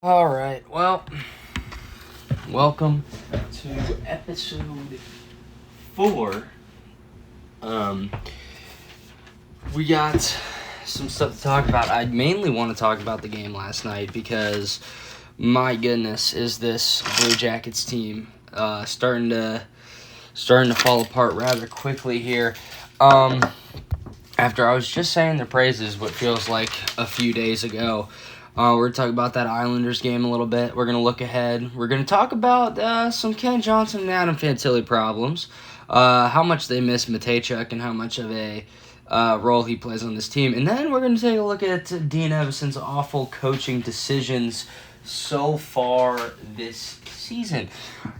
All right, well, welcome to episode 4. We got some stuff to talk about. I mainly want to talk about the game last night because, my goodness, is this Blue Jackets team starting to fall apart rather quickly here. After I was just saying their praises, what feels like a few days ago. We're going to talk about that Islanders game a little bit. We're going to look ahead. We're going to talk about some Ken Johnson and Adam Fantilli problems, how much they miss Matejchuk and how much of a role he plays on this team. And then we're going to take a look at Dean Evason's awful coaching decisions so far this season.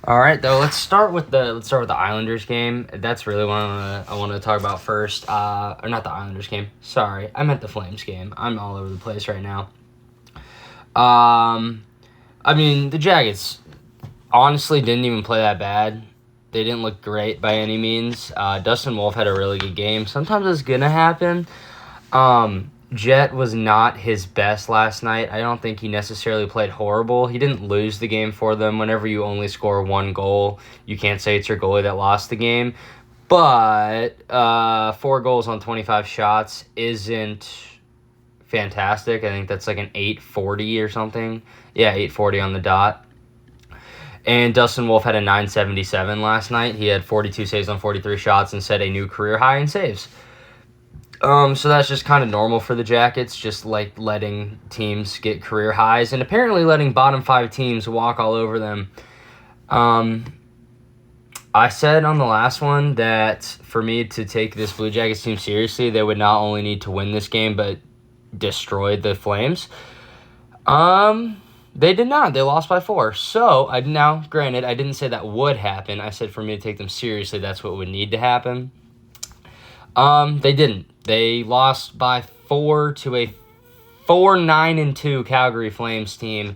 All right, though, let's start with the Islanders game. That's really what I want to talk about first. Or not the Islanders game. Sorry, I meant the Flames game. I'm all over the place right now. I mean, the Jackets honestly didn't even play that bad. They didn't look great by any means. Dustin Wolf had a really good game. Sometimes it's going to happen. Jet was not his best last night. I don't think he necessarily played horrible. He didn't lose the game for them. Whenever you only score one goal, you can't say it's your goalie that lost the game. But 4 goals on 25 shots isn't fantastic. I think that's like an 840 or something. Yeah, 840 on the dot. And Dustin Wolf had a 977 last night. He had 42 saves on 43 shots and set a new career high in saves. So that's just kind of normal for the Jackets, just like letting teams get career highs and apparently letting bottom 5 teams walk all over them. I said on the last one that for me to take this Blue Jackets team seriously, they would not only need to win this game, but destroyed the Flames. They did not. They lost by 4. So, now, granted, I didn't say that would happen. I said for me to take them seriously, that's what would need to happen. They didn't. They lost by 4 to a 4-9-2 Calgary Flames team,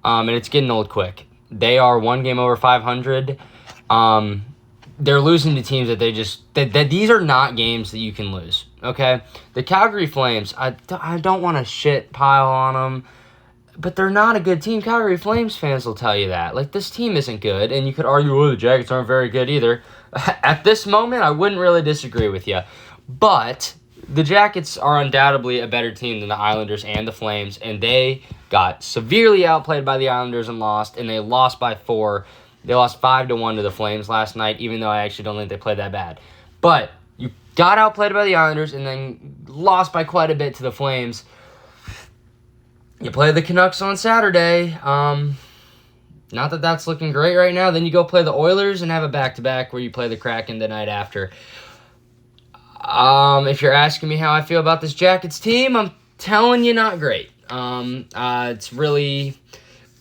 and it's getting old quick. They are 1 game over 500. They're losing to teams that that these are not games that you can lose, okay? The Calgary Flames, I don't want to shit pile on them, but they're not a good team. Calgary Flames fans will tell you that. Like, this team isn't good, and you could argue, oh, the Jackets aren't very good either. At this moment, I wouldn't really disagree with you. But the Jackets are undoubtedly a better team than the Islanders and the Flames, and they got severely outplayed by the Islanders and lost, and they lost by 4. They lost 5-1 to the Flames last night, even though I actually don't think they played that bad. But you got outplayed by the Islanders and then lost by quite a bit to the Flames. You play the Canucks on Saturday. Not that that's looking great right now. Then you go play the Oilers and have a back-to-back where you play the Kraken the night after. If you're asking me how I feel about this Jackets team, I'm telling you not great.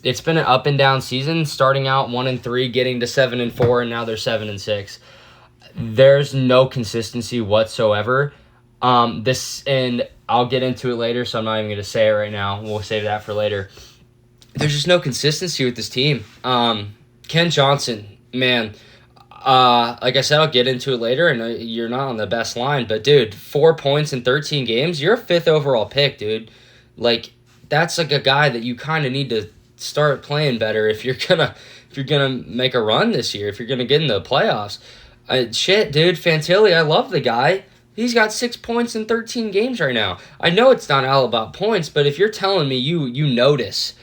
It's been an up and down season, starting out 1-3, getting to 7-4, and now they're 7-6. There's no consistency whatsoever. And I'll get into it later, so I'm not even going to say it right now. We'll save that for later. There's just no consistency with this team. Ken Johnson, man, like I said, I'll get into it later, and you're not on the best line, but dude, 4 points in 13 games, you're a 5th overall pick, dude. Like, that's like a guy that you kind of need to start playing better if you're gonna make a run this year, if you're gonna get in the playoffs. Shit, dude, Fantilli, I love the guy. He's got 6 points in 13 games right now. I know it's not all about points, but if you're telling me you notice,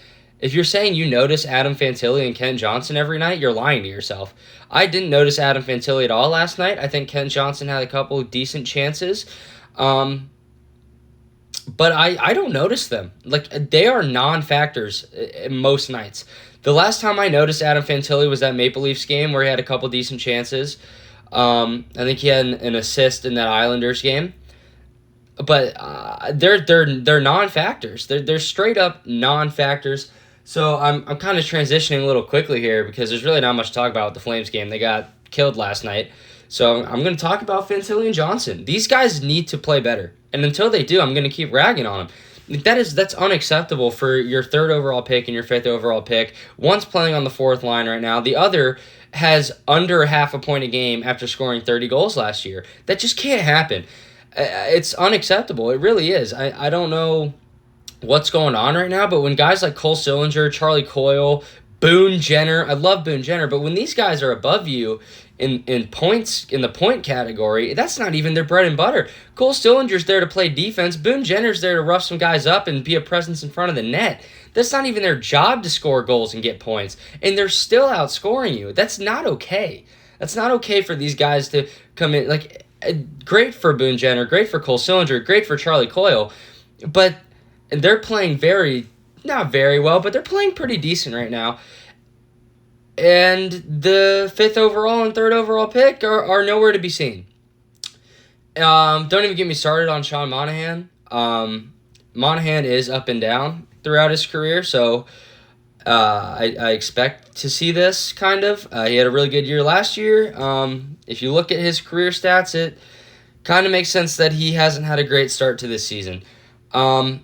if you're saying you notice Adam Fantilli and Ken Johnson every night, you're lying to yourself. I didn't notice Adam Fantilli at all last night. I think Ken Johnson had a couple of decent chances. But I don't notice them. Like, they are non-factors most nights. The last time I noticed Adam Fantilli was that Maple Leafs game where he had a couple decent chances. I think he had an assist in that Islanders game. But they're non-factors. They're straight up non-factors. So I'm kind of transitioning a little quickly here because there's really not much to talk about with the Flames game. They got killed last night. So I'm going to talk about Fantilli and Johnson. These guys need to play better. And until they do, I'm going to keep ragging on them. That's unacceptable for your 3rd overall pick and your 5th overall pick. One's playing on the 4th line right now. The other has under half a point a game after scoring 30 goals last year. That just can't happen. It's unacceptable. It really is. I don't know what's going on right now, but when guys like Cole Sillinger, Charlie Coyle, Boone Jenner, I love Boone Jenner, but when these guys are above you in points, in the point category, that's not even their bread and butter. Cole Sillinger's there to play defense. Boone Jenner's there to rough some guys up and be a presence in front of the net. That's not even their job to score goals and get points, and they're still outscoring you. That's not okay. That's not okay for these guys to come in. Like, great for Boone Jenner, great for Cole Sillinger, great for Charlie Coyle, but they're playing not very well, but they're playing pretty decent right now. And the 5th overall and 3rd overall pick are nowhere to be seen. Don't even get me started on Sean Monahan. Monahan is up and down throughout his career, so I expect to see this kind of. He had a really good year last year. If you look at his career stats, it kind of makes sense that he hasn't had a great start to this season. I'll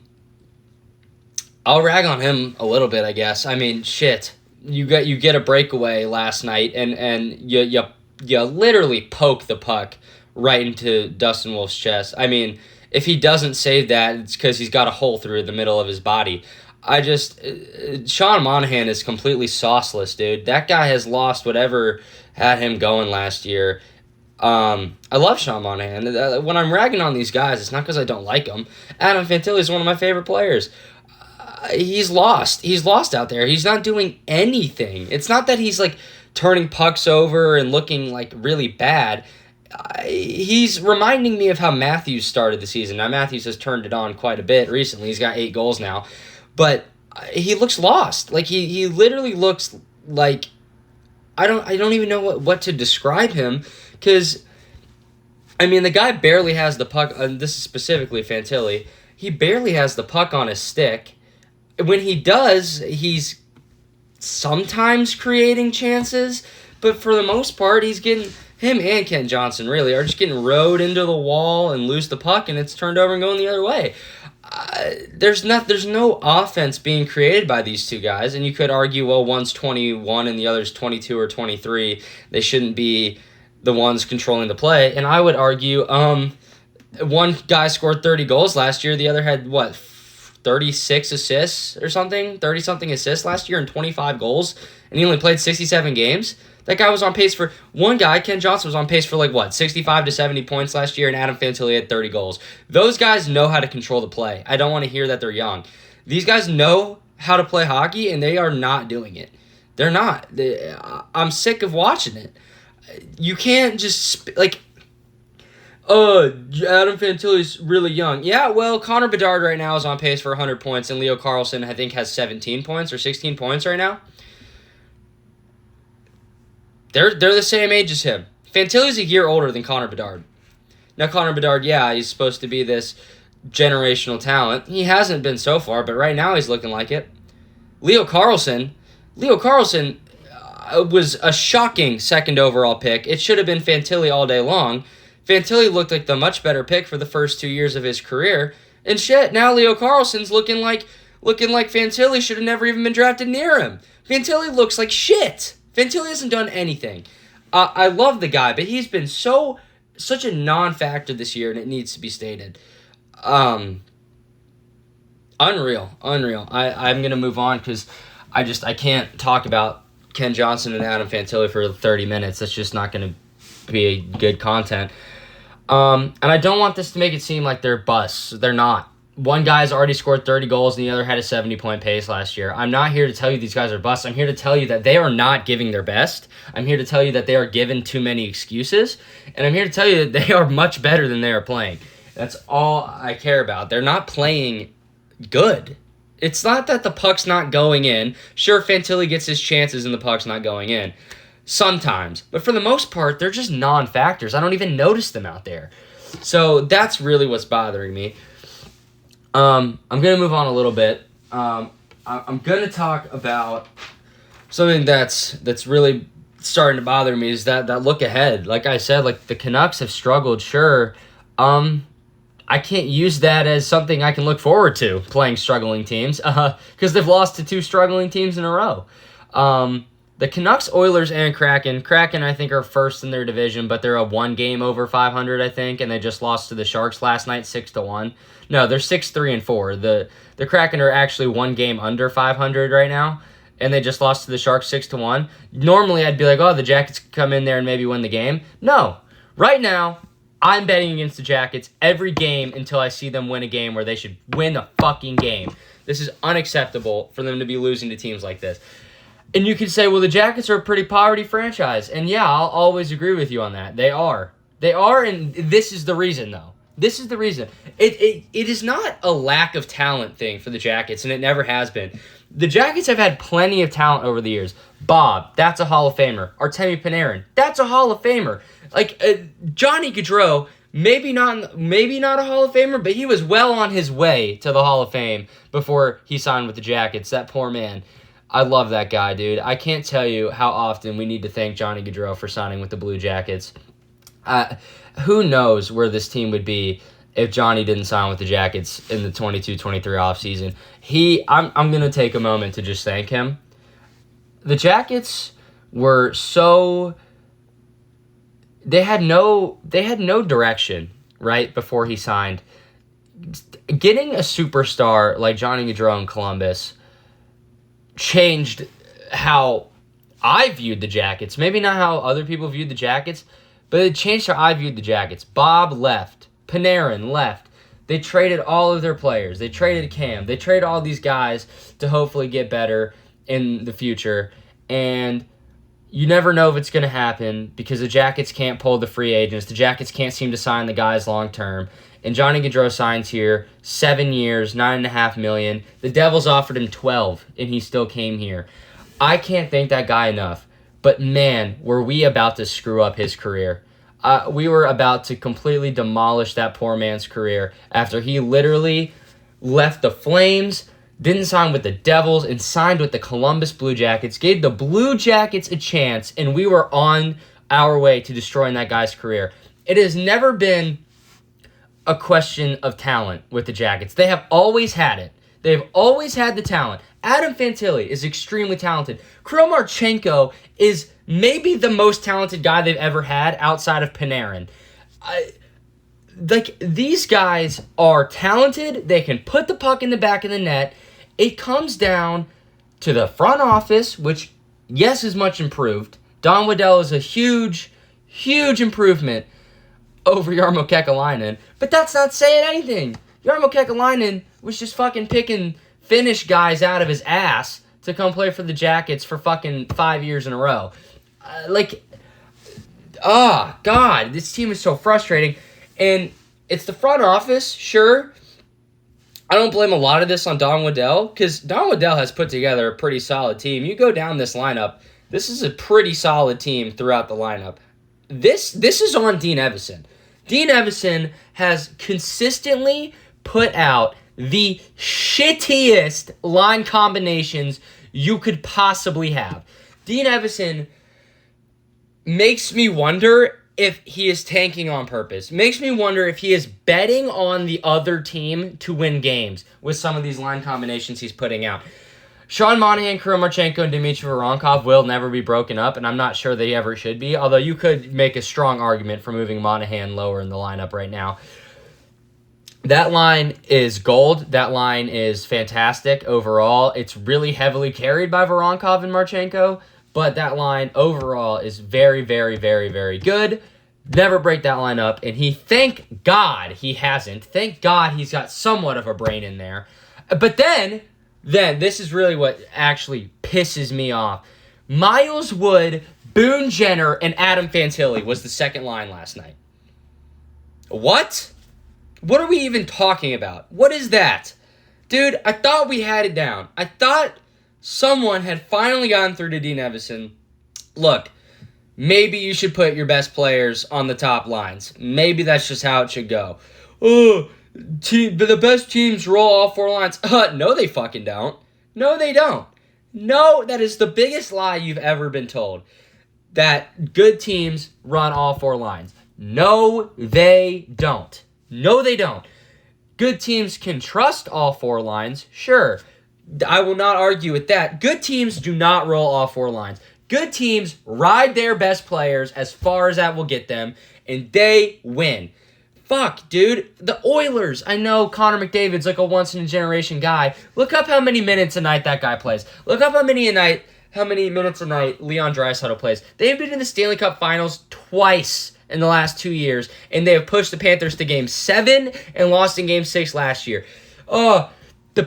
rag on him a little bit, I guess. I mean, shit. You get a breakaway last night, and you literally poke the puck right into Dustin Wolf's chest. I mean, if he doesn't save that, it's because he's got a hole through the middle of his body. Sean Monahan is completely sauceless, dude. That guy has lost whatever had him going last year. I love Sean Monahan. When I'm ragging on these guys, it's not because I don't like them. Adam Fantilli is one of my favorite players. He's lost. He's lost out there. He's not doing anything. It's not that he's like turning pucks over and looking like really bad. He's reminding me of how Matthews started the season. Now Matthews has turned it on quite a bit recently. He's got 8 goals now, but he looks lost. Like he literally looks like I don't even know what to describe him, because I mean the guy barely has the puck. This is specifically Fantilli. He barely has the puck on his stick. When he does, he's sometimes creating chances, but for the most part, him and Kent Johnson really are just getting rode into the wall and lose the puck, and it's turned over and going the other way. There's no offense being created by these two guys, and you could argue, well, one's 21 and the other's 22 or 23. They shouldn't be the ones controlling the play, and I would argue, one guy scored 30 goals last year, the other had, 36 assists or something, 30-something assists last year and 25 goals, and he only played 67 games. That guy was on pace for, one guy, Ken Johnson, was on pace for 65 to 70 points last year, and Adam Fantilli had 30 goals. Those guys know how to control the play. I don't want to hear that they're young. These guys know how to play hockey, and they are not doing it. They're not. I'm sick of watching it. You can't just, Adam Fantilli's really young. Yeah, well, Connor Bedard right now is on pace for 100 points, and Leo Carlsson, I think, has 17 points or 16 points right now. They're the same age as him. Fantilli's a year older than Connor Bedard. Now, Connor Bedard, yeah, he's supposed to be this generational talent. He hasn't been so far, but right now he's looking like it. Leo Carlsson was a shocking 2nd overall pick. It should have been Fantilli all day long. Fantilli looked like the much better pick for the first 2 years of his career. And shit, now Leo Carlsson's looking like Fantilli should have never even been drafted near him. Fantilli looks like shit. Fantilli hasn't done anything. I love the guy, but he's been such a non-factor this year, and it needs to be stated. Unreal. I'm going to move on because I can't talk about Ken Johnson and Adam Fantilli for 30 minutes. That's just not going to be good content. And I don't want this to make it seem like they're busts. They're not. One guy's already scored 30 goals and the other had a 70-point pace last year. I'm not here to tell you these guys are busts. I'm here to tell you that they are not giving their best. I'm here to tell you that they are given too many excuses. And I'm here to tell you that they are much better than they are playing. That's all I care about. They're not playing good. It's not that the puck's not going in. Sure, Fantilli gets his chances and the puck's not going in. Sometimes. But for the most part, they're just non-factors. I don't even notice them out there. So that's really what's bothering me. I'm going to move on a little bit. I'm going to talk about something that's really starting to bother me is that look ahead. Like I said, the Canucks have struggled, sure. I can't use that as something I can look forward to, playing struggling teams, because they've lost to 2 struggling teams in a row. The Canucks, Oilers, and Kraken. Kraken, I think, are first in their division, but they're a 1 game over 500, I think, and they just lost to the Sharks last night, 6-1. No, they're 6-3-4. The Kraken are actually 1 game under 500 right now, and they just lost to the Sharks 6-1. Normally, I'd be like, oh, the Jackets could come in there and maybe win the game. No. Right now, I'm betting against the Jackets every game until I see them win a game where they should win a fucking game. This is unacceptable for them to be losing to teams like this. And you could say, well, the Jackets are a pretty poverty franchise. And yeah, I'll always agree with you on that. They are. They are, and this is the reason, though. This is the reason. It is not a lack of talent thing for the Jackets, and it never has been. The Jackets have had plenty of talent over the years. Bob, that's a Hall of Famer. Artemi Panarin, that's a Hall of Famer. Like, Johnny Gaudreau, maybe not a Hall of Famer, but he was well on his way to the Hall of Fame before he signed with the Jackets. That poor man. I love that guy, dude. I can't tell you how often we need to thank Johnny Gaudreau for signing with the Blue Jackets. Who knows where this team would be if Johnny didn't sign with the Jackets in the 22-23 offseason. I'm going to take a moment to just thank him. The Jackets were so... They had no direction, right, before he signed. Getting a superstar like Johnny Gaudreau in Columbus changed how I viewed the Jackets. Maybe not how other people viewed the Jackets, but it changed how I viewed the Jackets. Bob left. Panarin left. They traded all of their players. They traded Cam. They traded all these guys to hopefully get better in the future. And you never know if it's going to happen because the Jackets can't pull the free agents. The Jackets can't seem to sign the guys long term. And Johnny Gaudreau signs here, 7 years, $9.5 million. The Devils offered him 12, and he still came here. I can't thank that guy enough. But man, were we about to screw up his career. We were about to completely demolish that poor man's career after he literally left the Flames, didn't sign with the Devils, and signed with the Columbus Blue Jackets, gave the Blue Jackets a chance, and we were on our way to destroying that guy's career. It has never been a question of talent with the Jackets. They have always had it. They've always had the talent. Adam Fantilli is extremely talented. Kirill Marchenko is maybe the most talented guy they've ever had outside of Panarin. These guys are talented. They can put the puck in the back of the net. It comes down to the front office, which, yes, is much improved. Don Waddell is a huge, huge improvement over Jarmo Kekalainen, but that's not saying anything. Jarmo Kekalainen was just fucking picking Finnish guys out of his ass to come play for the Jackets for fucking 5 years in a row. God, this team is so frustrating. And it's the front office, sure. I don't blame a lot of this on Don Waddell, because Don Waddell has put together a pretty solid team. You go down this lineup, this is a pretty solid team throughout the lineup. This is on Dean Evason. Dean Evason has consistently put out the shittiest line combinations you could possibly have. Dean Evason makes me wonder if he is tanking on purpose. Makes me wonder if he is betting on the other team to win games with some of these line combinations he's putting out. Sean Monahan, Kirill Marchenko, and Dmitry Voronkov will never be broken up, and I'm not sure they ever should be, although you could make a strong argument for moving Monahan lower in the lineup right now. That line is gold. That line is fantastic overall. It's really heavily carried by Voronkov and Marchenko, but that line overall is very, very, very, very good. Never break that line up, and thank God he hasn't. Thank God he's got somewhat of a brain in there. But then this is really what actually pisses me off. Miles Wood, Boone Jenner, and Adam Fantilli was the second line last night. What? What are we even talking about? What is that? Dude, I thought we had it down. I thought someone had finally gotten through to Dean Evason. Look, maybe you should put your best players on the top lines. Maybe that's just how it should go. Oh, the best teams roll all four lines. No, they fucking don't. No, they don't. No, that is the biggest lie you've ever been told. That good teams run all four lines. No, they don't. No, they don't. Good teams can trust all four lines. Sure. I will not argue with that. Good teams do not roll all four lines. Good teams ride their best players as far as that will get them, and they win. Fuck, dude. The Oilers. I know Connor McDavid's like a once-in-a-generation guy. Look up how many minutes a night that guy plays. Look up how many minutes a night Leon Draisaitl plays. They've been in the Stanley Cup Finals twice in the last 2 years, and they have pushed the Panthers to Game 7 and lost in Game 6 last year. The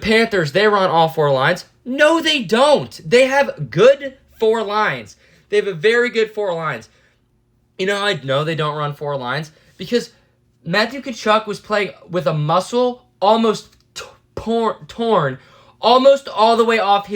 Panthers, they run all 4 lines. No, they don't. They have good 4 lines. They have a very good 4 lines. You know how I know they don't run 4 lines? Because Matthew Tkachuk was playing with a muscle almost torn, almost all the way off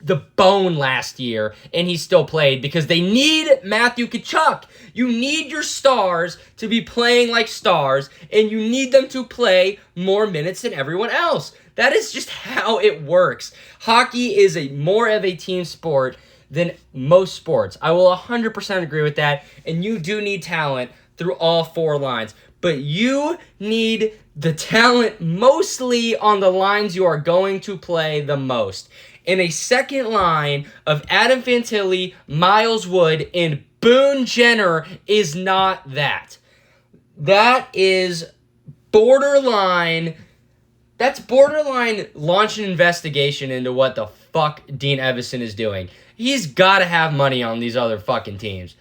the bone last year, and he still played because they need Matthew Tkachuk. You need your stars to be playing like stars, and you need them to play more minutes than everyone else. That is just how it works. Hockey is more of a team sport than most sports. I will 100% agree with that, and you do need talent through all 4 lines. But you need the talent mostly on the lines you are going to play the most. And a second line of Adam Fantilli, Miles Wood, and Boone Jenner is not that. That is borderline. That's borderline launch an investigation into what the fuck Dean Evason is doing. He's got to have money on these other fucking teams.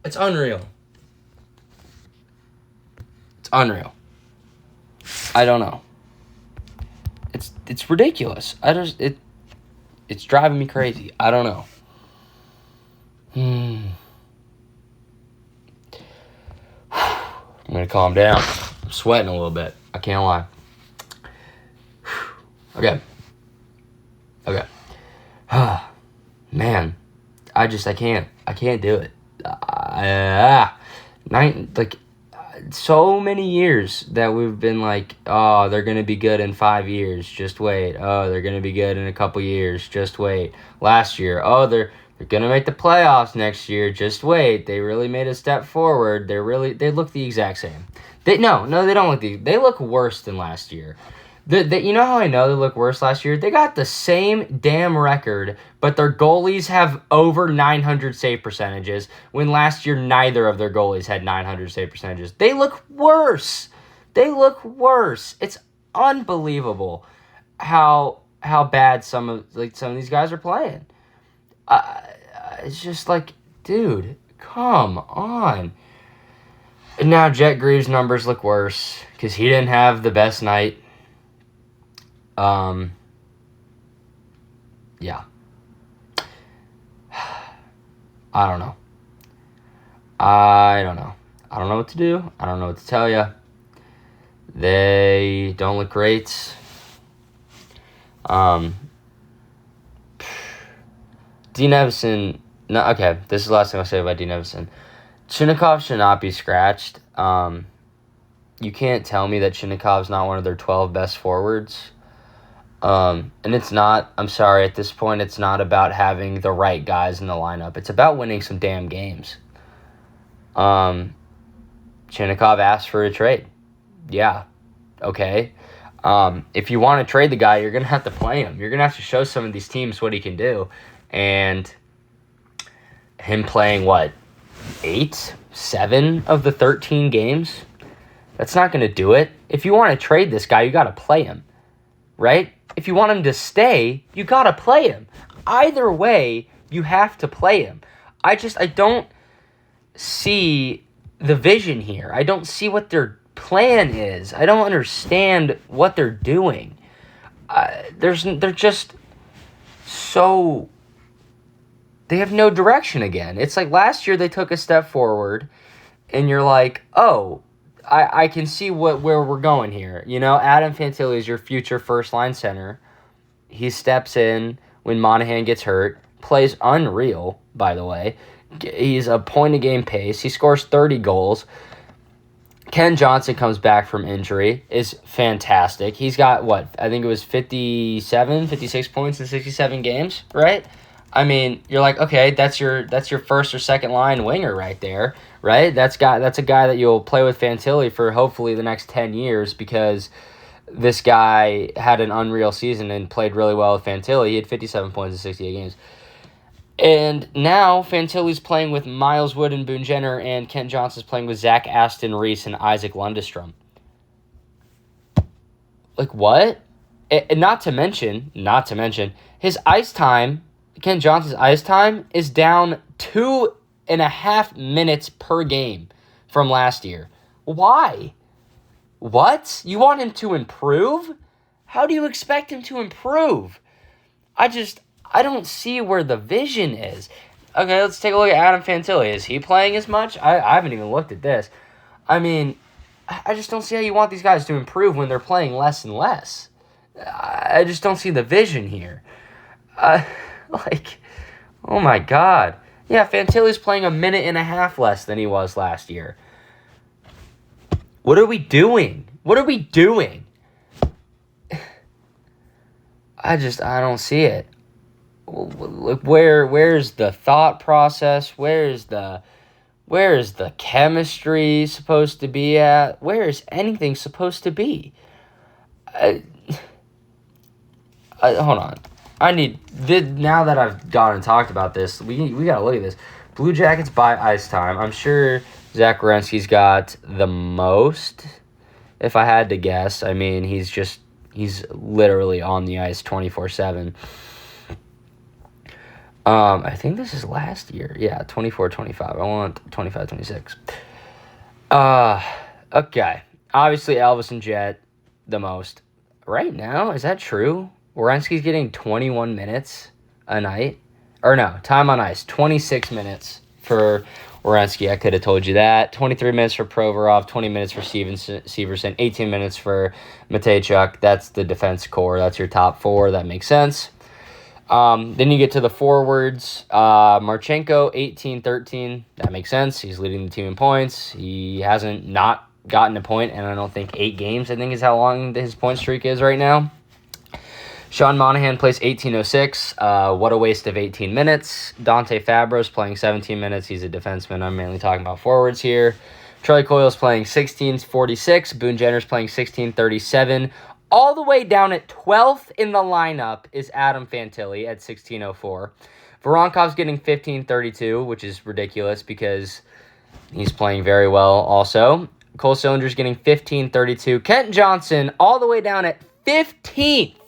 It's unreal. It's unreal. I don't know. It's ridiculous. It's driving me crazy. I don't know. I'm gonna calm down. I'm sweating a little bit. I can't lie. Okay. Man, I can't do it. So many years that we've been like, oh, they're going to be good in 5 years. Just wait. Oh, they're going to be good in a couple years. Just wait. Last year, oh, they're going to make the playoffs next year. Just wait. They really made a step forward. They look the exact same. They don't look they look worse than last year. You know how I know they look worse last year? They got the same damn record, but their goalies have over 900 save percentages, when last year neither of their goalies had 900 save percentages. They look worse. It's unbelievable how bad some of these guys are playing. It's just like, dude, come on. And now Jet Greaves' numbers look worse because he didn't have the best night. Yeah. I don't know. I don't know what to do. I don't know what to tell you. They don't look great. Dean Evason. No, okay, this is the last thing I'll say about Dean Evason. Chinnikov should not be scratched. You can't tell me that Chinnikov's not one of their 12 best forwards. And it's not, I'm sorry, at this point, it's not about having the right guys in the lineup. It's about winning some damn games. Chinnikov asked for a trade. Yeah. Okay. If you want to trade the guy, you're going to have to play him. You're going to have to show some of these teams what he can do. And him playing, 7 of the 13 games? That's not going to do it. If you want to trade this guy, you got to play him. Right? If you want him to stay, you got to play him. Either way, you have to play him. I don't see the vision here. I don't see what their plan is. I don't understand what they're doing. They're just so... They have no direction again. It's like last year they took a step forward, and you're like, oh, I can see where we're going here. You know, Adam Fantilli is your future first-line center. He steps in when Monahan gets hurt, plays unreal, by the way. He's a point-a-game pace. He scores 30 goals. Ken Johnson comes back from injury, is fantastic. He's got, I think it was 56 points in 67 games, right? I mean, you're like, okay, that's your first or second line winger right there, right? That's a guy that you'll play with Fantilli for hopefully the next 10 years, because this guy had an unreal season and played really well with Fantilli. He had 57 points in 68 games. And now Fantilli's playing with Miles Wood and Boone Jenner, and Kent Johnson's playing with Zach Aston Reese and Isaac Lundestrom. Like, what? And not to mention, his ice time, Kent Johnson's ice time, is down 2.5 minutes per game from last year. Why? What? You want him to improve? How do you expect him to improve? I don't see where the vision is. Okay, let's take a look at Adam Fantilli. Is he playing as much? I haven't even looked at this. I mean, I just don't see how you want these guys to improve when they're playing less and less. I just don't see the vision here. Oh my God. Yeah, Fantilli's playing 1.5 minutes less than he was last year. What are we doing? I don't see it. Where's the thought process? Where's the chemistry supposed to be at? Where is anything supposed to be? Hold on. Now that I've gone and talked about this, we gotta look at this. Blue Jackets by ice time. I'm sure Zach Werenski's got the most, if I had to guess. I mean, he's literally on the ice 24/7. I think this is last year. Yeah, 24-25. I want 25-26. Okay. Obviously, Elvis and Jet the most. Right now, is that true? Werenski's getting 21 minutes a night. Or no, time on ice. 26 minutes for Werenski. I could have told you that. 23 minutes for Provorov. 20 minutes for Severson. 18 minutes for Matejchuk. That's the defense core. That's your top four. That makes sense. Then you get to the forwards. Marchenko, 18-13. That makes sense. He's leading the team in points. He hasn't not gotten a point, and I don't think 8 games, I think, is how long his point streak is right now. Sean Monahan plays 18:06. What a waste of 18 minutes. Dante Fabro's playing 17 minutes. He's a defenseman. I'm mainly talking about forwards here. Charlie Coyle's playing 16:46. Boone Jenner's playing 16:37. All the way down at 12th in the lineup is Adam Fantilli at 16:04. Voronkov's getting 15:32, which is ridiculous because he's playing very well also. Cole Sillinger's getting 15:32. Kent Johnson, all the way down at 15th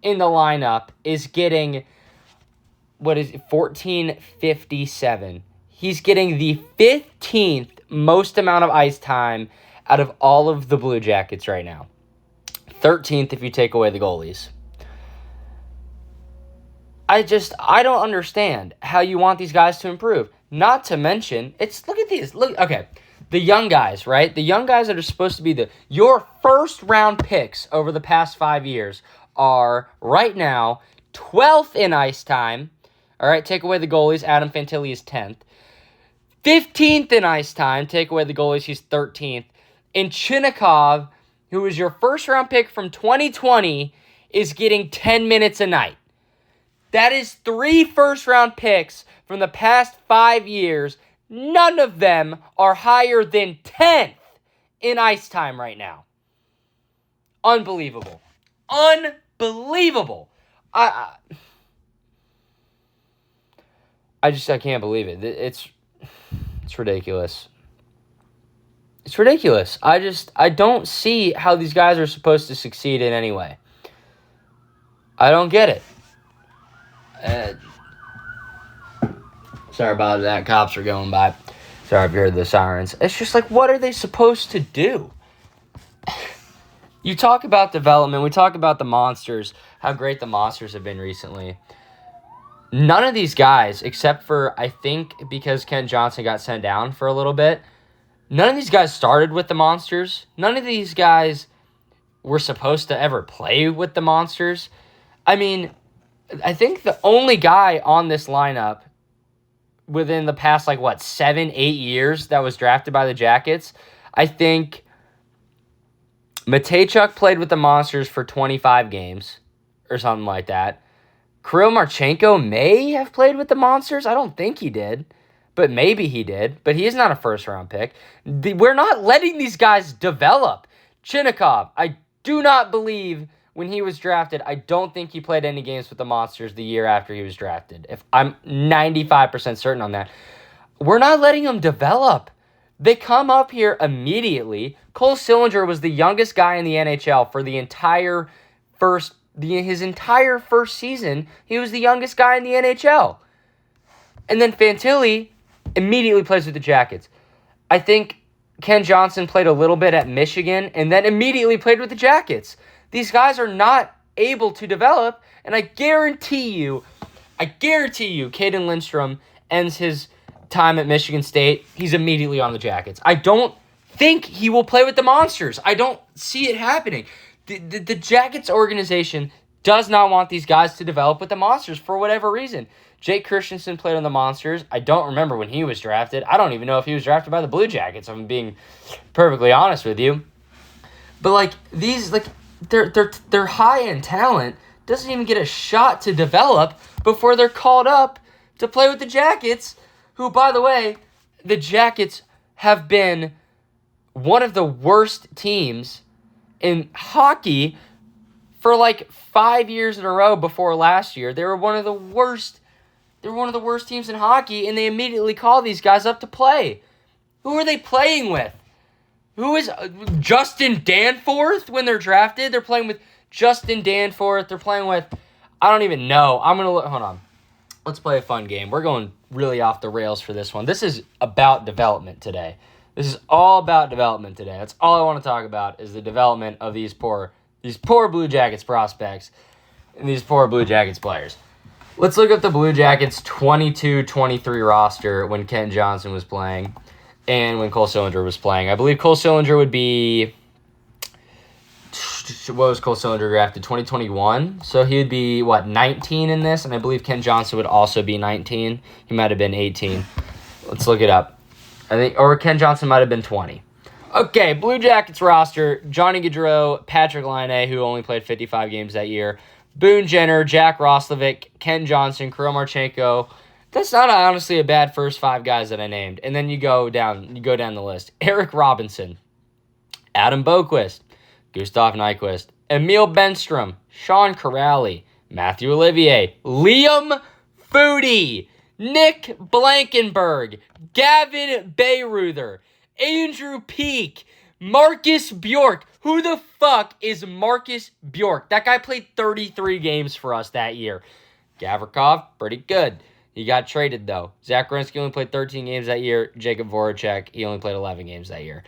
in the lineup, is getting, 14:57. He's getting the 15th most amount of ice time out of all of the Blue Jackets right now. 13th if you take away the goalies. I don't understand how you want these guys to improve. Not to mention, look at these. Okay, the young guys, right? The young guys that are supposed to be your first round picks over the past 5 years are right now 12th in ice time. All right, take away the goalies. Adam Fantilli is 10th. 15th in ice time. Take away the goalies. He's 13th. And Chinnikov, who was your first-round pick from 2020, is getting 10 minutes a night. That is 3 first-round picks from the past 5 years. None of them are higher than 10th in ice time right now. Unbelievable. Unbelievable. I can't believe it. It's ridiculous. It's ridiculous. I don't see how these guys are supposed to succeed in any way. I don't get it. Sorry about that. Cops are going by. Sorry if you heard the sirens. It's just like, what are they supposed to do? You talk about development. We talk about the monsters, how great the monsters have been recently. None of these guys, except for, I think, because Kent Johnson got sent down for a little bit, none of these guys started with the monsters. None of these guys were supposed to ever play with the monsters. I mean, I think the only guy on this lineup within the past, 7-8 years that was drafted by the Jackets, I think Matejchuk played with the Monsters for 25 games or something like that. Kirill Marchenko may have played with the Monsters. I don't think he did, but maybe he did. But he is not a first-round pick. We're not letting these guys develop. Chinnikov, I do not believe when he was drafted, I don't think he played any games with the Monsters the year after he was drafted. If I'm 95% certain on that. We're not letting him develop. They come up here immediately. Cole Sillinger was the youngest guy in the NHL for the entire his entire first season. He was the youngest guy in the NHL. And then Fantilli immediately plays with the Jackets. I think Ken Johnson played a little bit at Michigan and then immediately played with the Jackets. These guys are not able to develop, and I guarantee you, Caden Lindstrom ends his time at Michigan State. He's immediately on the Jackets. I don't think he will play with the Monsters. I don't see it happening. The Jackets organization does not want these guys to develop with the Monsters for whatever reason. Jake Christensen played on the Monsters. I don't remember when he was drafted. I don't even know if he was drafted by the Blue Jackets, if I'm being perfectly honest with you. But they're high in talent, doesn't even get a shot to develop before they're called up to play with the Jackets, who, by the way, the Jackets have been one of the worst teams in hockey for 5 years in a row before last year. They were one of the worst teams in hockey, and they immediately call these guys up to play. Who are they playing with? Who is Justin Danforth when they're drafted? They're playing with Justin Danforth. They're playing with, I don't even know. Hold on. Let's play a fun game. We're going really off the rails for this one. This is about development today. This is all about development today. That's all I want to talk about is the development of these poor Blue Jackets prospects and these poor Blue Jackets players. Let's look up the Blue Jackets 22-23 roster when Ken Johnson was playing and when Cole Sillinger was playing. I believe Cole Sillinger would be... What was Cole Sillinger drafted? 2021. So he would be, 19 in this? And I believe Ken Johnson would also be 19. He might have been 18. Let's look it up. Or Ken Johnson might have been 20. Okay, Blue Jackets roster. Johnny Gaudreau, Patrick Laine, who only played 55 games that year. Boone Jenner, Jack Roslovic, Ken Johnson, Kirill Marchenko. That's not honestly a bad first 5 guys that I named. And then you go down the list. Eric Robinson, Adam Boquist, Gustav Nyquist, Emil Benstrom, Sean Corrali, Matthew Olivier, Liam Foudy, Nick Blankenberg, Gavin Bayreuther, Andrew Peak, Marcus Bjork. Who the fuck is Marcus Bjork? That guy played 33 games for us that year. Gavrikov, pretty good. He got traded, though. Zach Werenski only played 13 games that year. Jacob Voracek, he only played 11 games that year.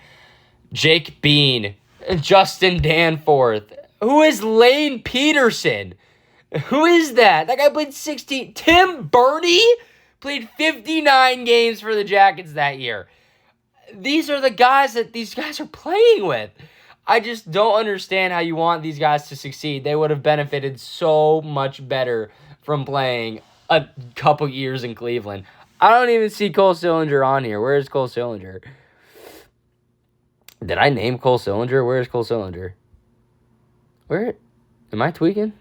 Jake Bean, Justin Danforth. Who is Lane Peterson? Who is that? That guy played 16. Tim Burney played 59 games for the Jackets that year. These are the guys that these guys are playing with. I just don't understand how you want these guys to succeed. They would have benefited so much better from playing a couple years in Cleveland. I don't even see Cole Sillinger on here. Where is Cole Sillinger? Did I name Cole Sillinger? Where is Cole Sillinger? Where? Am I tweaking?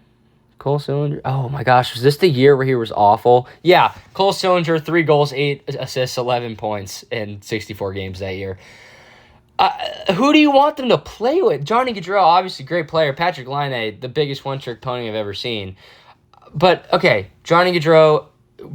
Cole Sillinger? Oh my gosh, was this the year where he was awful? Yeah, Cole Sillinger, 3 goals, 8 assists, 11 points in 64 games that year. Who do you want them to play with? Johnny Gaudreau, obviously great player. Patrick Laine, the biggest one-trick pony I've ever seen. But, okay, Johnny Gaudreau,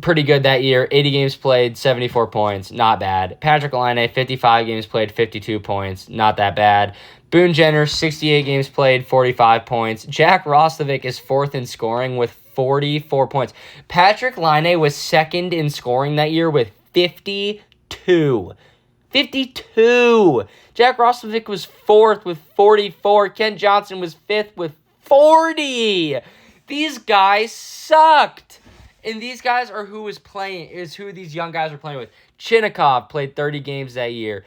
pretty good that year. 80 games played, 74 points, not bad. Patrick Laine, 55 games played, 52 points, not that bad. Boone Jenner, 68 games played, 45 points. Jack Roslovic is 4th in scoring with 44 points. Patrick Laine was 2nd in scoring that year with 52. 52! Jack Roslovic was 4th with 44. Ken Johnson was 5th with 40. These guys sucked. And these guys are who these young guys are playing with. Chinnikov played 30 games that year.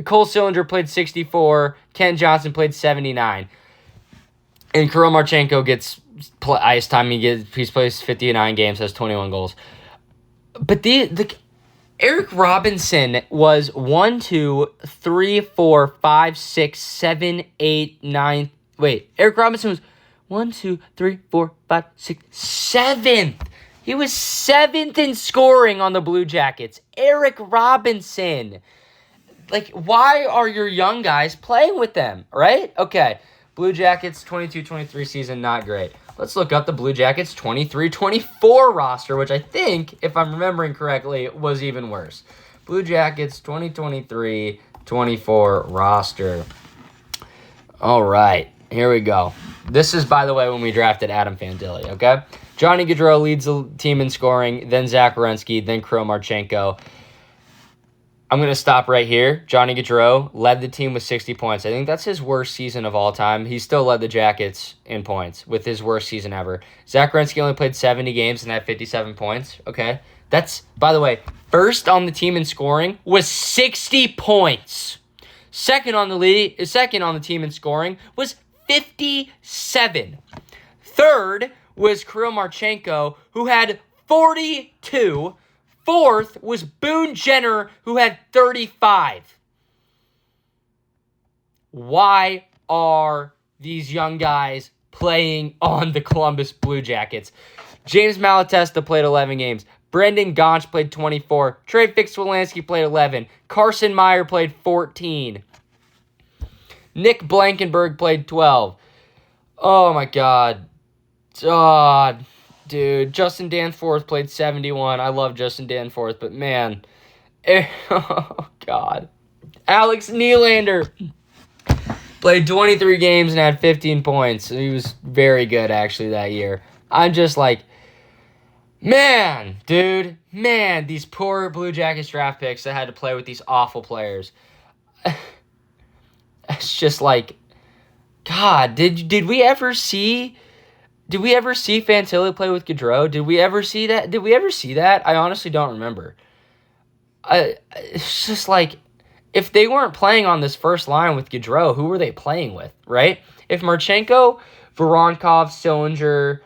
Cole Sillinger played 64. Ken Johnson played 79. And Kirill Marchenko gets ice time. He plays 59 games, has 21 goals. But the Eric Robinson was 1, 2, 3, 4, 5, 6, 7, 8, 9. Wait, Eric Robinson was 1, 2, 3, 4, 5, 6, 7th. He was 7th in scoring on the Blue Jackets. Eric Robinson. Why are your young guys playing with them, right? Okay, Blue Jackets 22-23 season, not great. Let's look up the Blue Jackets 23-24 roster, which I think, if I'm remembering correctly, was even worse. Blue Jackets 2023-24 roster. All right, here we go. This is, by the way, when we drafted Adam Fantilli, okay? Johnny Gaudreau leads the team in scoring, then Zach Werenski, then Kirill Marchenko. I'm going to stop right here. Johnny Gaudreau led the team with 60 points. I think that's his worst season of all time. He still led the Jackets in points with his worst season ever. Zach Werenski only played 70 games and had 57 points, okay? That's, by the way, first on the team in scoring was 60 points. Second on the team in scoring was 57. Third was Kirill Marchenko, who had 42. Fourth was Boone Jenner, who had 35. Why are these young guys playing on the Columbus Blue Jackets? James Malatesta played 11 games. Brendan Gaunch played 24. Trey Fix-Wolansky played 11. Carson Meyer played 14. Nick Blankenberg played 12. Oh, my God. Dude, Justin Danforth played 71. I love Justin Danforth, but man. Oh, God. Alex Nylander played 23 games and had 15 points. He was very good, actually, that year. I'm just like, man, dude. Man, these poor Blue Jackets draft picks that had to play with these awful players. It's just like, God, did we ever see Fantilli play with Gaudreau? Did we ever see that? I honestly don't remember. It's just like, if they weren't playing on this first line with Gaudreau, who were they playing with, right? If Marchenko, Voronkov, Sillinger,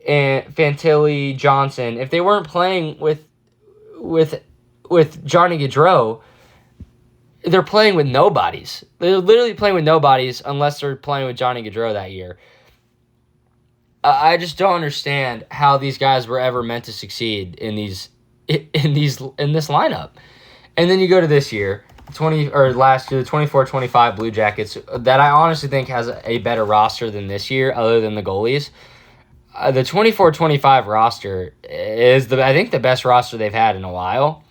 and Fantilli, Johnson, if they weren't playing with Johnny Gaudreau, they're playing with nobodies. They're literally playing with nobodies unless they're playing with Johnny Gaudreau that year. I just don't understand how these guys were ever meant to succeed in this lineup. And then you go to this year, last year, the 24-25 Blue Jackets, that I honestly think has a better roster than this year, other than the goalies. The 24-25 roster is I think the best roster they've had in a while.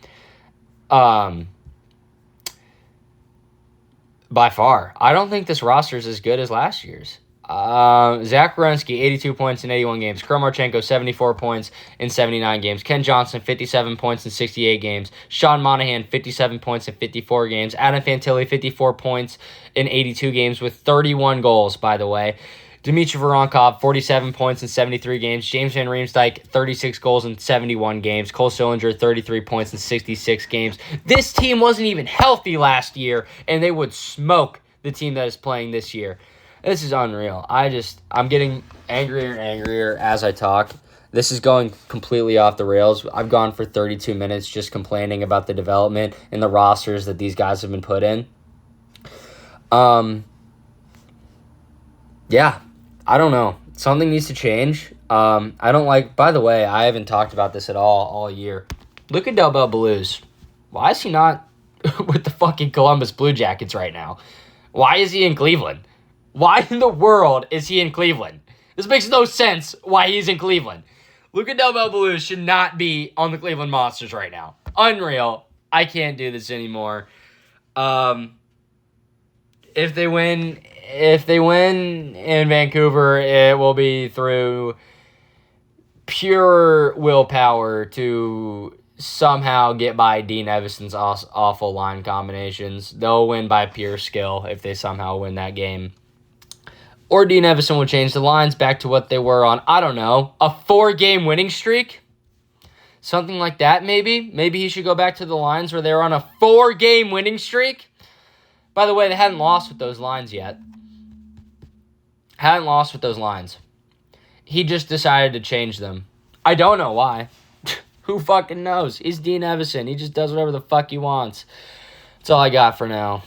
By far. I don't think this roster is as good as last year's. Zach Werenski, 82 points in 81 games. Kirill Marchenko, 74 points in 79 games. Ken Johnson, 57 points in 68 games. Sean Monahan, 57 points in 54 games. Adam Fantilli, 54 points in 82 games with 31 goals, by the way. Dmitry Voronkov, 47 points in 73 games. James Van Riemsdyk, 36 goals in 71 games. Cole Sillinger, 33 points in 66 games. This team wasn't even healthy last year, and they would smoke the team that is playing this year. This is unreal. I'm getting angrier and angrier as I talk. This is going completely off the rails. I've gone for 32 minutes just complaining about the development and the rosters that these guys have been put in. Yeah, I don't know. Something needs to change. I don't like, by the way, I haven't talked about this at all year. Look at Del Bel Blues. Why is he not with the fucking Columbus Blue Jackets right now? Why is he in Cleveland? Why in the world is he in Cleveland? This makes no sense why he's in Cleveland. Luca Del Bel Blues should not be on the Cleveland Monsters right now. Unreal. I can't do this anymore. If they win in Vancouver, it will be through pure willpower to somehow get by Dean Evason's awful line combinations. They'll win by pure skill if they somehow win that game. Or Dean Evason will change the lines back to what they were on, I don't know, a 4-game winning streak? Something like that, maybe? Maybe he should go back to the lines where they were on a 4-game winning streak? By the way, they hadn't lost with those lines yet. He just decided to change them. I don't know why. Who fucking knows? He's Dean Evason. He just does whatever the fuck he wants. That's all I got for now.